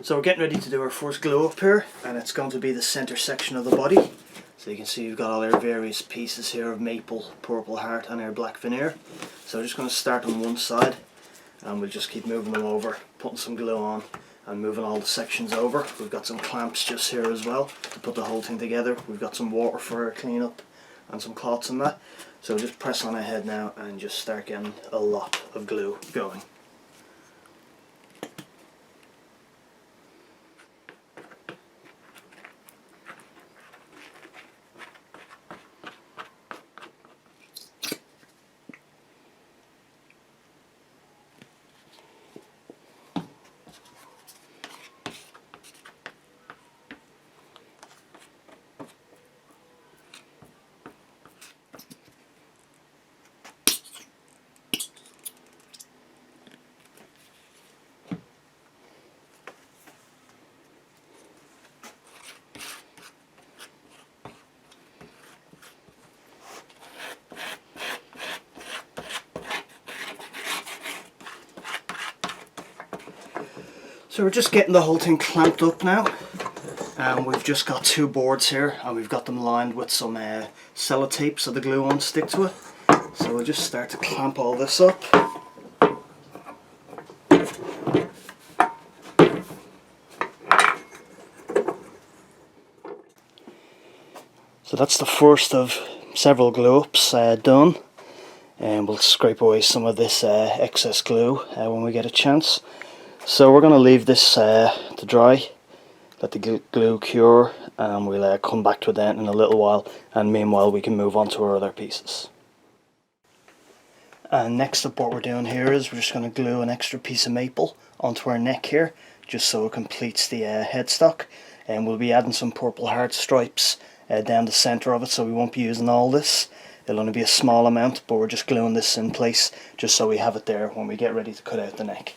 So we're getting ready to do our first glue up here, and it's going to be the centre section of the body. So you can see we've got all our various pieces here of maple, purple heart and our black veneer. So we're just going to start on one side and we'll just keep moving them over, putting some glue on and moving all the sections over. We've got some clamps just here as well to put the whole thing together. We've got some water for our clean up and some cloths and that. So just press on ahead now and just start getting a lot of glue going. So we're just getting the whole thing clamped up now, and we've just got two boards here and we've got them lined with some sellotape so the glue won't stick to it. So we'll just start to clamp all this up. So that's the first of several glue ups done, and we'll scrape away some of this excess glue when we get a chance. So we're going to leave this to dry, let the glue cure, and we'll come back to it then in a little while, and meanwhile we can move on to our other pieces. And next up, what we're doing here is we're just going to glue an extra piece of maple onto our neck here, just so it completes the headstock, and we'll be adding some purple heart stripes down the centre of it, so we won't be using all this. It'll only be a small amount, but we're just gluing this in place just so we have it there when we get ready to cut out the neck.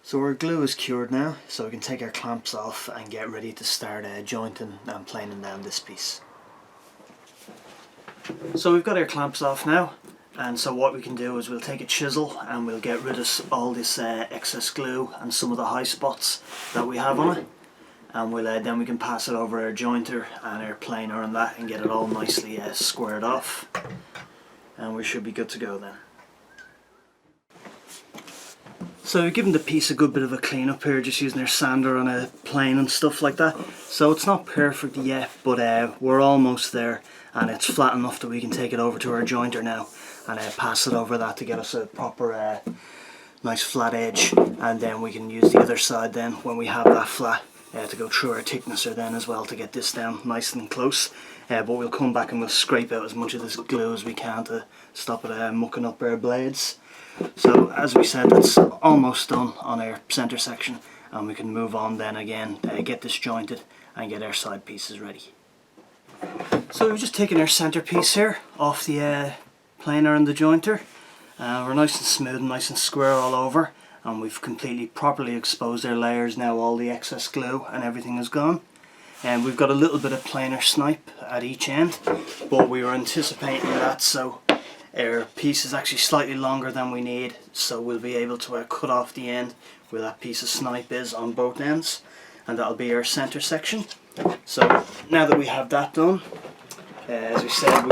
So our glue is cured now, so we can take our clamps off and get ready to start jointing and planing down this piece. So we've got our clamps off now, and so what we can do is we'll take a chisel and we'll get rid of all this excess glue and some of the high spots that we have on it, and we'll then we can pass it over our jointer and our planer and that and get it all nicely squared off, and we should be good to go then. So we've given the piece a good bit of a clean up here, just using our sander on a plane and stuff like that. So it's not perfect yet, but we're almost there, and it's flat enough that we can take it over to our jointer now and pass it over that to get us a proper nice flat edge, and then we can use the other side then when we have that flat to go through our thicknesser then as well to get this down nice and close. But we'll come back and we'll scrape out as much of this glue as we can to stop it mucking up our blades. So as we said, that's almost done on our centre section, and we can move on then again, get this jointed and get our side pieces ready. So we've just taken our centre piece here off the planer and the jointer. We're nice and smooth and nice and square all over, and we've completely properly exposed our layers now. All the excess glue and everything is gone, and we've got a little bit of planer snipe at each end, but we were anticipating that, so our piece is actually slightly longer than we need, so we'll be able to cut off the end where that piece of snipe is on both ends, and that'll be our centre section. So now that we have that done, as we said,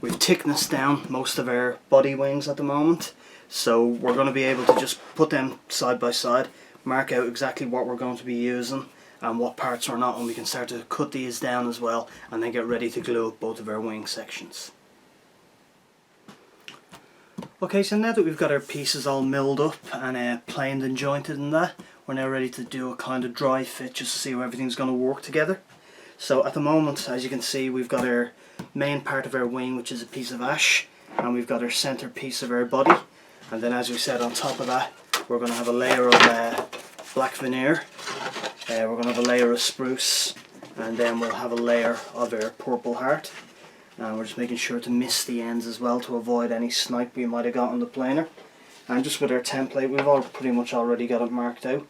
we've thicknessed down most of our body wings at the moment, so we're going to be able to just put them side by side, mark out exactly what we're going to be using and what parts are not, and we can start to cut these down as well, and then get ready to glue up both of our wing sections. Okay, so now that we've got our pieces all milled up and planed and jointed and that, we're now ready to do a kind of dry fit just to see how everything's going to work together. So at the moment, as you can see, we've got our main part of our wing, which is a piece of ash, and we've got our centre piece of our body, and then as we said, on top of that we're going to have a layer of black veneer, we're going to have a layer of spruce, and then we'll have a layer of our purple heart. And we're just making sure to mist the ends as well to avoid any snipe we might have got on the planer. And just with our template, we've all pretty much already got it marked out.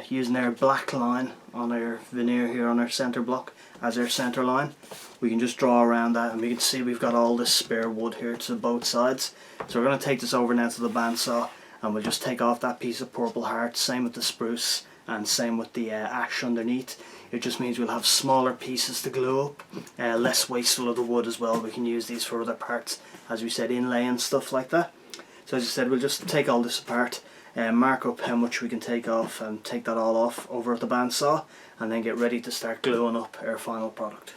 Using our black line on our veneer here on our centre block as our centre line, we can just draw around that, and we can see we've got all this spare wood here to both sides. So we're going to take this over now to the bandsaw, and we'll just take off that piece of purple heart, same with the spruce and same with the ash underneath. It just means we'll have smaller pieces to glue up, less wasteful of the wood as well. We can use these for other parts, as we said, inlay and stuff like that. So as I said, we'll just take all this apart, mark up how much we can take off, and take that all off over at the bandsaw, and then get ready to start gluing up our final product.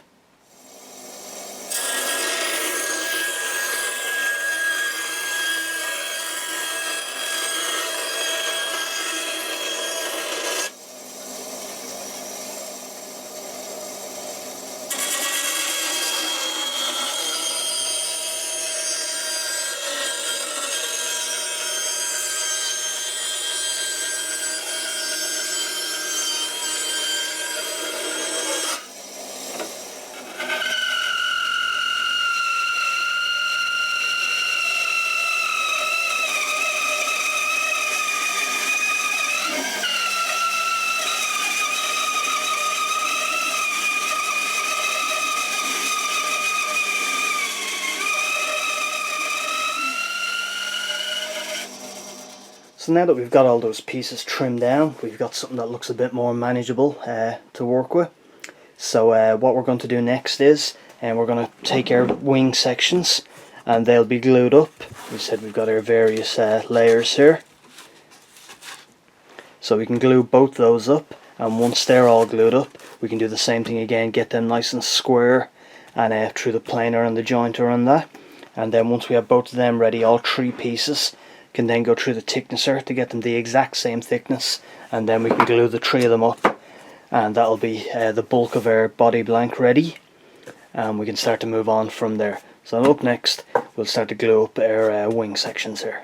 So now that we've got all those pieces trimmed down, we've got something that looks a bit more manageable to work with. So what we're going to do next is, we're going to take our wing sections, and they'll be glued up. We said we've got our various layers here. So we can glue both those up, and once they're all glued up, we can do the same thing again, get them nice and square, and through the planer and the jointer and that. And then once we have both of them ready, all three pieces, can then go through the thicknesser to get them the exact same thickness, and then we can glue the three of them up, and that'll be the bulk of our body blank ready, and we can start to move on from there. So up next, we'll start to glue up our wing sections here.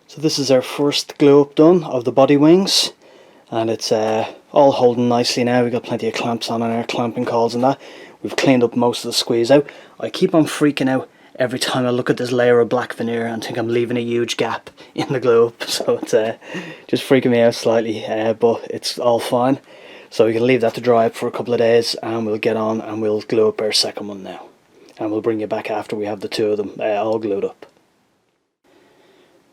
So this is our first glue up done of the body wings, and it's all holding nicely now. We've got plenty of clamps on our clamping colls and that. We've cleaned up most of the squeeze out. I keep on freaking out every time I look at this layer of black veneer and think I'm leaving a huge gap in the glue up, so it's just freaking me out slightly, but it's all fine. So we can leave that to dry up for a couple of days, and we'll get on and we'll glue up our second one now, and we'll bring you back after we have the two of them all glued up.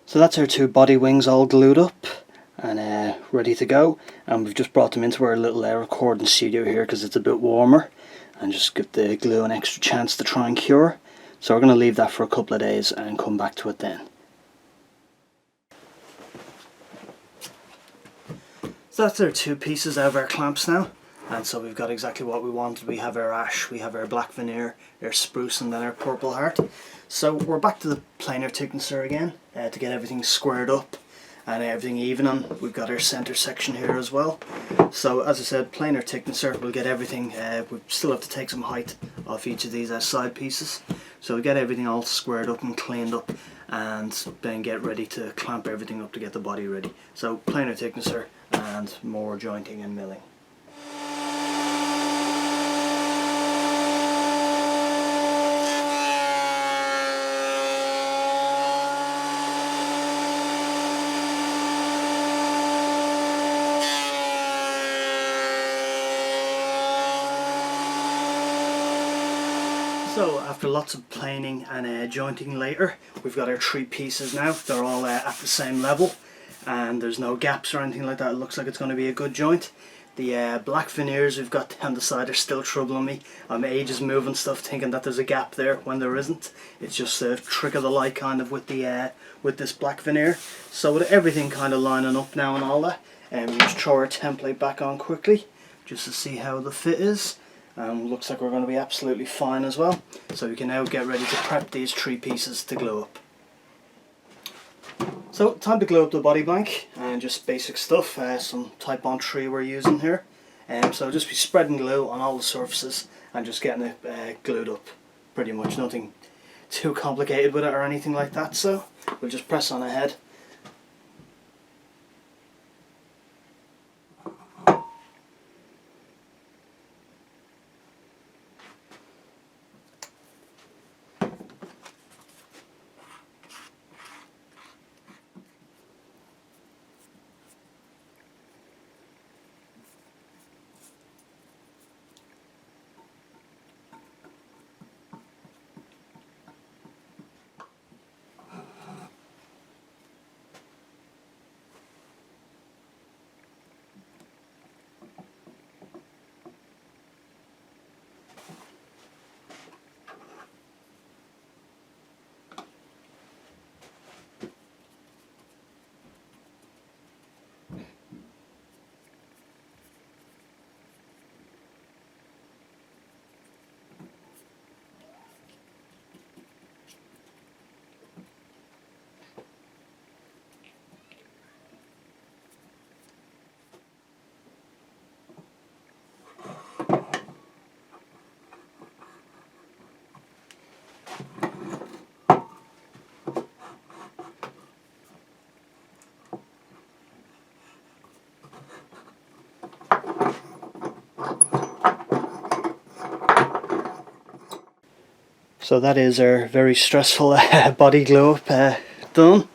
So that's our two body wings all glued up and ready to go, and we've just brought them into our little recording studio here because it's a bit warmer, and just give the glue an extra chance to try and cure. So we're going to leave that for a couple of days and come back to it then. So that's our two pieces out of our clamps now, and so we've got exactly what we wanted. We have our ash, we have our black veneer, our spruce, and then our purple heart. So we're back to the planer thicknesser again to get everything squared up and everything even on. We've got our centre section here as well. So as I said, planer thicknesser, we'll get everything, we still have to take some height off each of these side pieces. So we'll get everything all squared up and cleaned up, and then get ready to clamp everything up to get the body ready. So planer thicknesser and more jointing and milling. So after lots of planing and jointing later, we've got our 3 pieces now. They're all at the same level and there's no gaps or anything like that. It looks like it's going to be a good joint. The black veneers we've got down the side are still troubling me. I'm ages moving stuff thinking that there's a gap there when there isn't. It's just a trick of the light kind of with the with this black veneer. So with everything kind of lining up now and all that, we just throw our template back on quickly just to see how the fit is. Looks like we're going to be absolutely fine as well. So we can now get ready to prep these 3 pieces to glue up. So time to glue up the body blank, and just basic stuff, some Type Bond 3 we're using here. So just be spreading glue on all the surfaces and just getting it glued up. Pretty much nothing too complicated with it or anything like that, so we'll just press on ahead. So that is our very stressful body glue up done.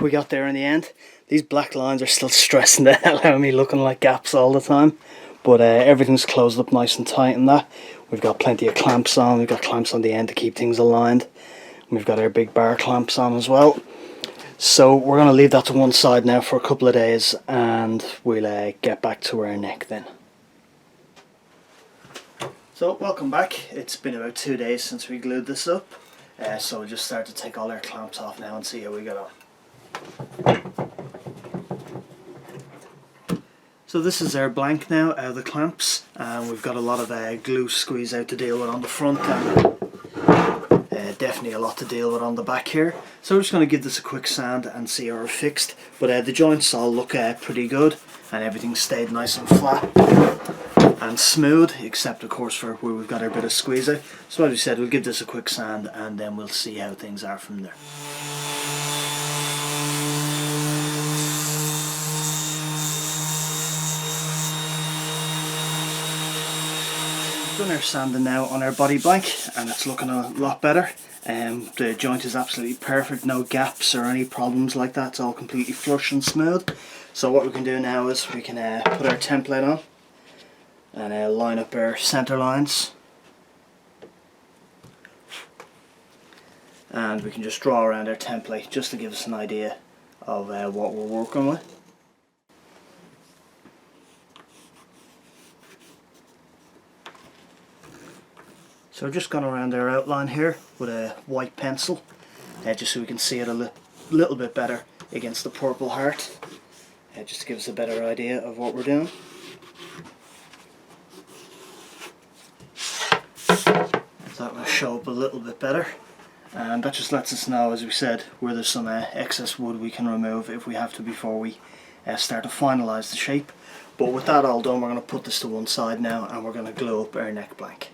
We got there in the end. These black lines are still stressing the hell out of me, looking like gaps all the time. But everything's closed up nice and tight and that. We've got plenty of clamps on. We've got clamps on the end to keep things aligned. We've got our big bar clamps on as well. So we're going to leave that to one side now for a couple of days, and we'll get back to our neck then. So welcome back. It's been about 2 days since we glued this up, so we'll just start to take all our clamps off now and see how we get on. So this is our blank now out of the clamps, and we've got a lot of glue squeeze out to deal with on the front, and definitely a lot to deal with on the back here. So we're just going to give this a quick sand and see how we're fixed, but the joints all look pretty good and everything stayed nice and flat and smooth, except of course for where we've got our bit of squeeze out. So as we said, we'll give this a quick sand and then we'll see how things are from there. We've done our sanding now on our body blank and it's looking a lot better. The joint is absolutely perfect, no gaps or any problems like that. It's all completely flush and smooth. So what we can do now is we can put our template on and line up our center lines, and we can just draw around our template just to give us an idea of what we're working with. So I've just gone around our outline here with a white pencil, just so we can see it a little bit better against the purple heart, just to give us a better idea of what we're doing. That will show up a little bit better, and that just lets us know, as we said, where there's some excess wood we can remove if we have to before we start to finalise the shape. But with that all done, we're going to put this to one side now and we're going to glue up our neck blank.